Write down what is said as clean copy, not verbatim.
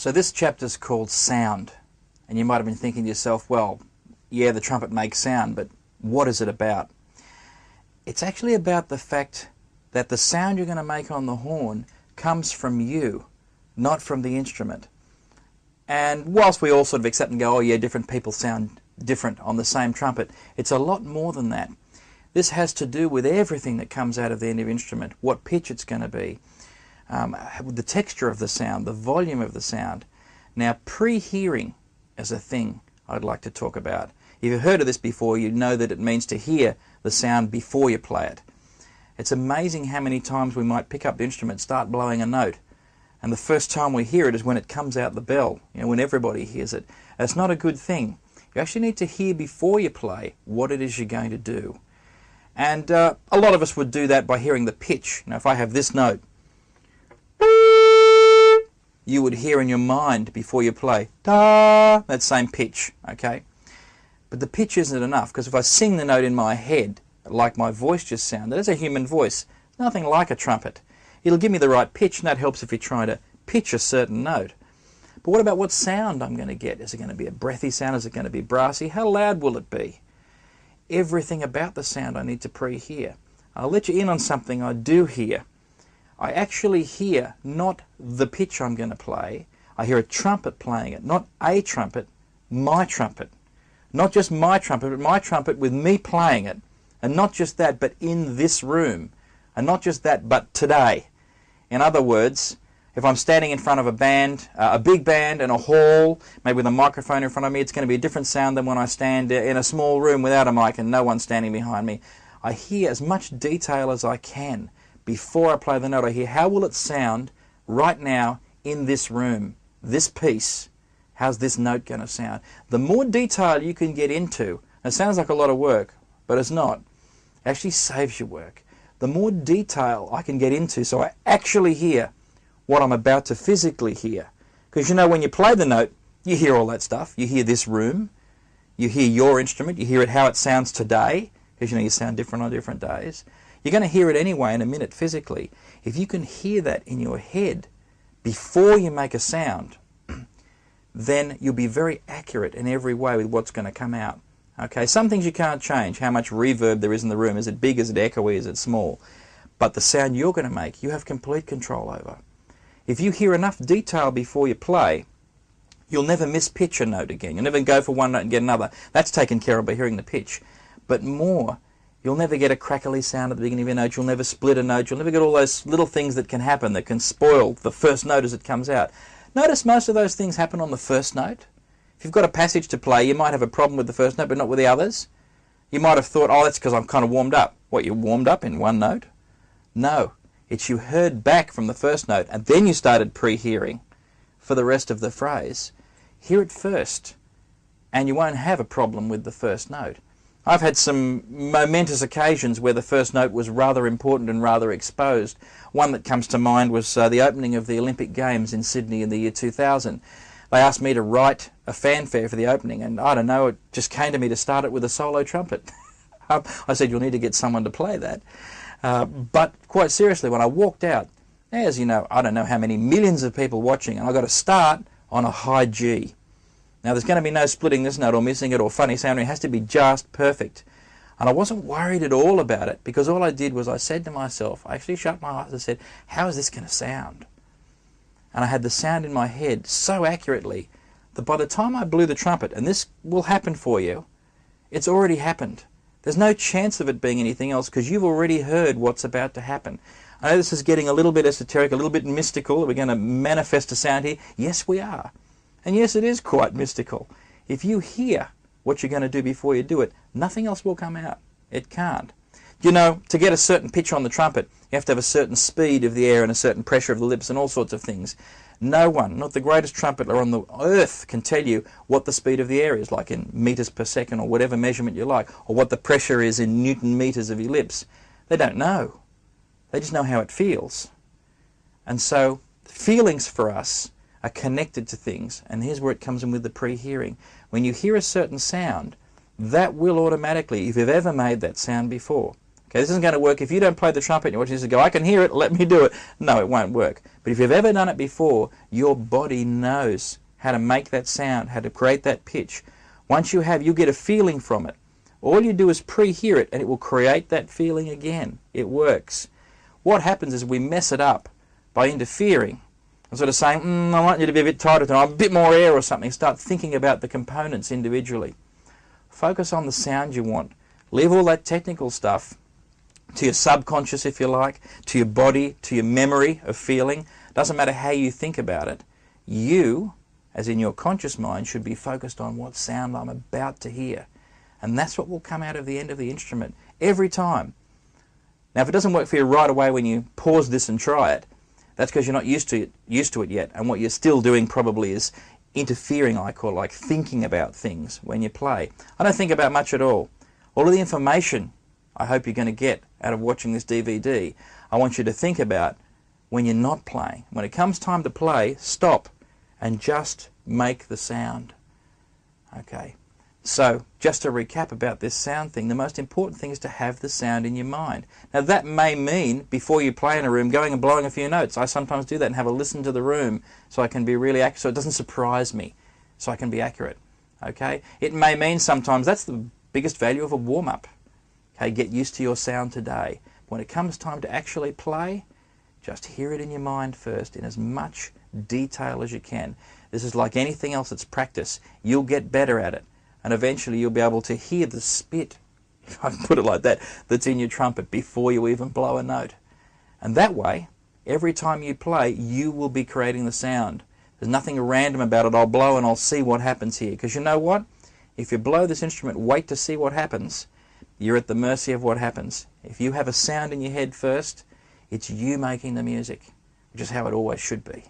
So this chapter's called Sound, and you might have been thinking to yourself, well, yeah, the trumpet makes sound, but what is it about? It's actually about the fact that the sound you're going to make on the horn comes from you, not from the instrument. And whilst we all sort of accept and go, oh yeah, different people sound different on the same trumpet, it's a lot more than that. This has to do with everything that comes out of the end of the instrument, what pitch it's going to be, the texture of the sound, the volume of the sound. Now, pre-hearing is a thing I'd like to talk about. If you've heard of this before, you know that it means to hear the sound before you play it. It's amazing how many times we might pick up the instrument, start blowing a note, and the first time we hear it is when it comes out the bell, when everybody hears it. It's not a good thing. You actually need to hear before you play what it is you're going to do. And a lot of us would do that by hearing the pitch. Now, if I have this note, you would hear in your mind before you play, da, that same pitch, okay? But the pitch isn't enough, because if I sing the note in my head, like my voice just sounded, it's a human voice, nothing like a trumpet. It'll give me the right pitch, and that helps if you're trying to pitch a certain note. But what about what sound I'm going to get? Is it going to be a breathy sound? Is it going to be brassy? How loud will it be? Everything about the sound I need to pre-hear. I'll let you in on something I do hear. I actually hear not the pitch I'm going to play. I hear a trumpet playing it. Not a trumpet, my trumpet. Not just my trumpet, but my trumpet with me playing it. And not just that, but in this room. And not just that, but today. In other words, if I'm standing in front of a band, a big band in a hall, maybe with a microphone in front of me, it's going to be a different sound than when I stand in a small room without a mic and no one standing behind me. I hear as much detail as I can before I play the note. I hear, how will it sound right now in this room, this piece? How's this note going to sound? The more detail you can get into, it sounds like a lot of work, but it's not. It actually saves you work. The more detail I can get into so I actually hear what I'm about to physically hear. Because when you play the note, you hear all that stuff. You hear this room, you hear your instrument, you hear it how it sounds today, because you sound different on different days. You're going to hear it anyway in a minute physically. If you can hear that in your head before you make a sound, then you'll be very accurate in every way with what's going to come out. Okay, some things you can't change. How much reverb there is in the room. Is it big, is it echoey, is it small? But the sound you're going to make, you have complete control over. If you hear enough detail before you play, you'll never mispitch a note again. You'll never go for one note and get another. That's taken care of by hearing the pitch. But more, you'll never get a crackly sound at the beginning of your note. You'll never split a note. You'll never get all those little things that can happen that can spoil the first note as it comes out. Notice most of those things happen on the first note. If you've got a passage to play, you might have a problem with the first note, but not with the others. You might have thought, oh, that's because I'm kind of warmed up. What, you warmed up in one note? No. It's you heard back from the first note, and then you started pre-hearing for the rest of the phrase. Hear it first, and you won't have a problem with the first note. I've had some momentous occasions where the first note was rather important and rather exposed. One that comes to mind was the opening of the Olympic Games in Sydney in the year 2000. They asked me to write a fanfare for the opening, and I don't know, it just came to me to start it with a solo trumpet. I said, you'll need to get someone to play that. But quite seriously, when I walked out, as you know, I don't know how many millions of people watching, and I got to start on a high G. Now, there's going to be no splitting this note or missing it or funny sounding. It has to be just perfect. And I wasn't worried at all about it, because all I did was I said to myself, I actually shut my eyes and said, how is this going to sound? And I had the sound in my head so accurately that by the time I blew the trumpet, and this will happen for you, it's already happened. There's no chance of it being anything else, because you've already heard what's about to happen. I know this is getting a little bit esoteric, a little bit mystical. We're going to manifest a sound here. Yes, we are. And yes, it is quite mystical. If you hear what you're going to do before you do it, nothing else will come out. It can't. To get a certain pitch on the trumpet, you have to have a certain speed of the air and a certain pressure of the lips and all sorts of things. No one, not the greatest trumpeter on the earth, can tell you what the speed of the air is, like in meters per second or whatever measurement you like, or what the pressure is in Newton meters of your lips. They don't know. They just know how it feels. And so feelings for us are connected to things, and here's where it comes in with the pre-hearing. When you hear a certain sound, that will automatically, if you've ever made that sound before, Okay, this isn't going to work if you don't play the trumpet and you watch this and go, I can hear it, let me do it. No, it won't work. But if you've ever done it before, your body knows how to make that sound, how to create that pitch. Once you have, you get a feeling from it. All you do is pre-hear it and it will create that feeling again. It works. What happens is we mess it up by interfering and sort of saying, I want you to be a bit tighter tonight, a bit more air or something. Start thinking about the components individually. Focus on the sound you want. Leave all that technical stuff to your subconscious, if you like, to your body, to your memory of feeling. Doesn't matter how you think about it. You, as in your conscious mind, should be focused on what sound I'm about to hear. And that's what will come out of the end of the instrument every time. Now, if it doesn't work for you right away when you pause this and try it, that's because you're not used to it yet. And what you're still doing probably is interfering, I call it, like thinking about things when you play. I don't think about much at all. All of the information I hope you're going to get out of watching this DVD, I want you to think about when you're not playing. When it comes time to play, stop and just make the sound. Okay. So, just to recap about this sound thing, the most important thing is to have the sound in your mind. Now that may mean, before you play in a room, going and blowing a few notes. I sometimes do that and have a listen to the room so I can be really accurate, so it doesn't surprise me, so I can be accurate. Okay? It may mean sometimes, that's the biggest value of a warm-up. Okay, get used to your sound today. When it comes time to actually play, just hear it in your mind first in as much detail as you can. This is like anything else, it's practice. You'll get better at it. And eventually you'll be able to hear the spit, if I can put it like that, that's in your trumpet before you even blow a note. And that way, every time you play, you will be creating the sound. There's nothing random about it. I'll blow and I'll see what happens here. Because you know what? If you blow this instrument, wait to see what happens. You're at the mercy of what happens. If you have a sound in your head first, it's you making the music, which is how it always should be.